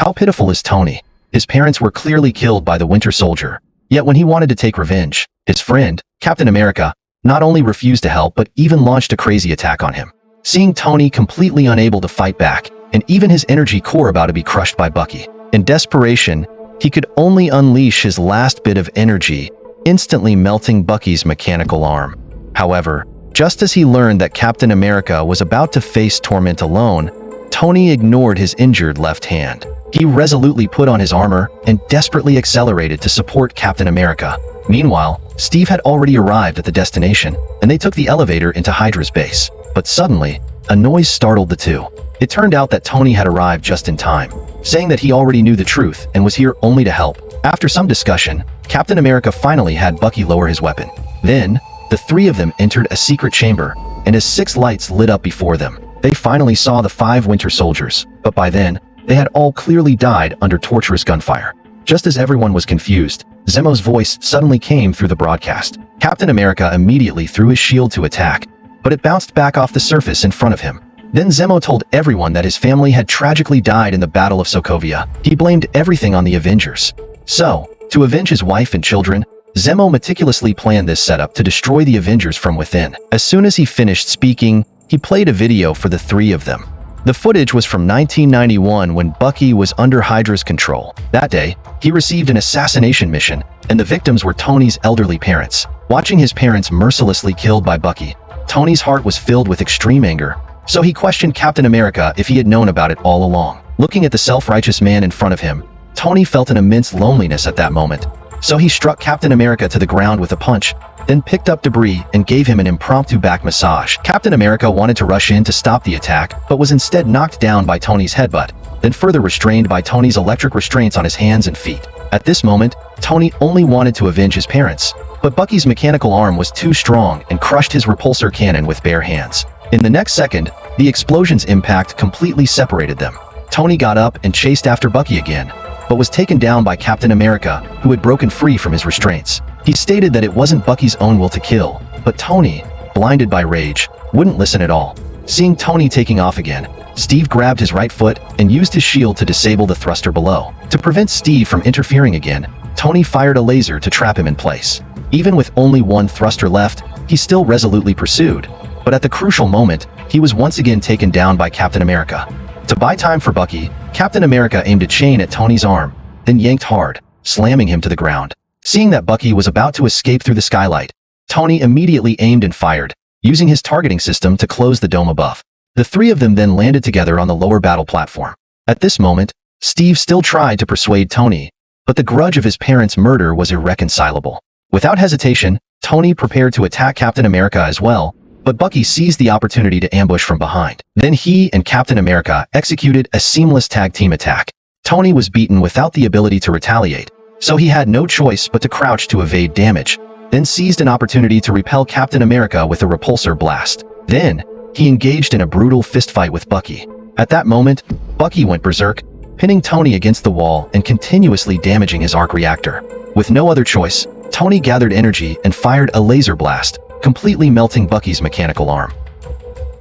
How pitiful is Tony? His parents were clearly killed by the Winter Soldier. Yet when he wanted to take revenge, his friend, Captain America, not only refused to help but even launched a crazy attack on him. Seeing Tony completely unable to fight back, and even his energy core about to be crushed by Bucky. In desperation, he could only unleash his last bit of energy, instantly melting Bucky's mechanical arm. However, just as he learned that Captain America was about to face torment alone, Tony ignored his injured left hand. He resolutely put on his armor and desperately accelerated to support Captain America. Meanwhile, Steve had already arrived at the destination, and they took the elevator into Hydra's base. But suddenly, a noise startled the two. It turned out that Tony had arrived just in time, saying that he already knew the truth and was here only to help. After some discussion, Captain America finally had Bucky lower his weapon. Then, the three of them entered a secret chamber, and as 6 lights lit up before them, they finally saw the 5 Winter Soldiers. But by then, they had all clearly died under torturous gunfire. Just as everyone was confused, Zemo's voice suddenly came through the broadcast. Captain America immediately threw his shield to attack, but it bounced back off the surface in front of him. Then Zemo told everyone that his family had tragically died in the Battle of Sokovia. He blamed everything on the Avengers. So, to avenge his wife and children, Zemo meticulously planned this setup to destroy the Avengers from within. As soon as he finished speaking, he played a video for the 3 of them. The footage was from 1991 when Bucky was under Hydra's control. That day, he received an assassination mission, and the victims were Tony's elderly parents. Watching his parents mercilessly killed by Bucky, Tony's heart was filled with extreme anger, so he questioned Captain America if he had known about it all along. Looking at the self-righteous man in front of him, Tony felt an immense loneliness at that moment. So he struck Captain America to the ground with a punch, then picked up debris and gave him an impromptu back massage. Captain America wanted to rush in to stop the attack, but was instead knocked down by Tony's headbutt, then further restrained by Tony's electric restraints on his hands and feet. At this moment, Tony only wanted to avenge his parents, but Bucky's mechanical arm was too strong and crushed his repulsor cannon with bare hands. In the next second, the explosion's impact completely separated them. Tony got up and chased after Bucky again, but was taken down by Captain America, who had broken free from his restraints. He stated that it wasn't Bucky's own will to kill, but Tony, blinded by rage, wouldn't listen at all. Seeing Tony taking off again, Steve grabbed his right foot and used his shield to disable the thruster below. To prevent Steve from interfering again, Tony fired a laser to trap him in place. Even with only 1 thruster left, he still resolutely pursued, but at the crucial moment, he was once again taken down by Captain America. To buy time for Bucky, Captain America aimed a chain at Tony's arm, then yanked hard, slamming him to the ground. Seeing that Bucky was about to escape through the skylight, Tony immediately aimed and fired, using his targeting system to close the dome above. The 3 of them then landed together on the lower battle platform. At this moment, Steve still tried to persuade Tony, but the grudge of his parents' murder was irreconcilable. Without hesitation, Tony prepared to attack Captain America as well, but Bucky seized the opportunity to ambush from behind. Then he and Captain America executed a seamless tag team attack. Tony was beaten without the ability to retaliate, so he had no choice but to crouch to evade damage, then seized an opportunity to repel Captain America with a repulsor blast. Then, he engaged in a brutal fistfight with Bucky. At that moment, Bucky went berserk, pinning Tony against the wall and continuously damaging his arc reactor. With no other choice, Tony gathered energy and fired a laser blast, completely melting Bucky's mechanical arm.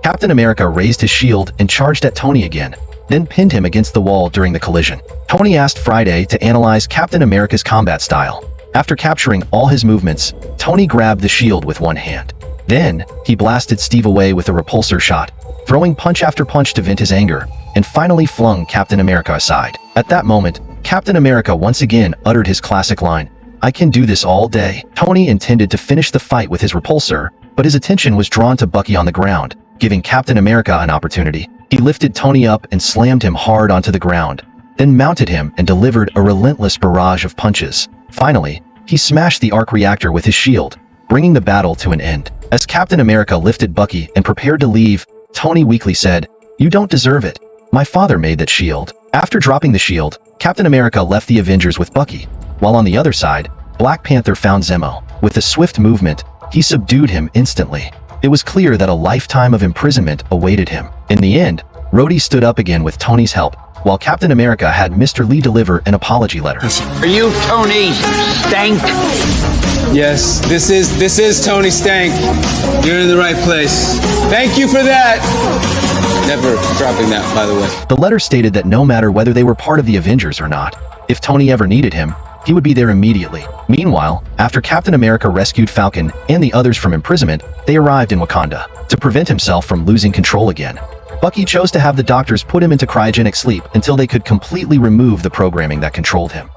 Captain America raised his shield and charged at Tony again, then pinned him against the wall during the collision. Tony asked Friday to analyze Captain America's combat style. After capturing all his movements, Tony grabbed the shield with one hand. Then, he blasted Steve away with a repulsor shot, throwing punch after punch to vent his anger, and finally flung Captain America aside. At that moment, Captain America once again uttered his classic line, "I can do this all day." Tony intended to finish the fight with his repulsor, but his attention was drawn to Bucky on the ground, giving Captain America an opportunity. He lifted Tony up and slammed him hard onto the ground, then mounted him and delivered a relentless barrage of punches. Finally, he smashed the arc reactor with his shield, bringing the battle to an end. As Captain America lifted Bucky and prepared to leave, Tony weakly said, "You don't deserve it. My father made that shield." After dropping the shield, Captain America left the Avengers with Bucky, while on the other side, Black Panther found Zemo. With a swift movement, he subdued him instantly. It was clear that a lifetime of imprisonment awaited him. In the end, Rhodey stood up again with Tony's help, while Captain America had Mr. Lee deliver an apology letter. Are you Tony Stank? Yes, this is Tony Stank. You're in the right place. Thank you for that. Never dropping that, by the way. The letter stated that no matter whether they were part of the Avengers or not, if Tony ever needed him, he would be there immediately. Meanwhile, after Captain America rescued Falcon and the others from imprisonment, they arrived in Wakanda. To prevent himself from losing control again, Bucky chose to have the doctors put him into cryogenic sleep until they could completely remove the programming that controlled him.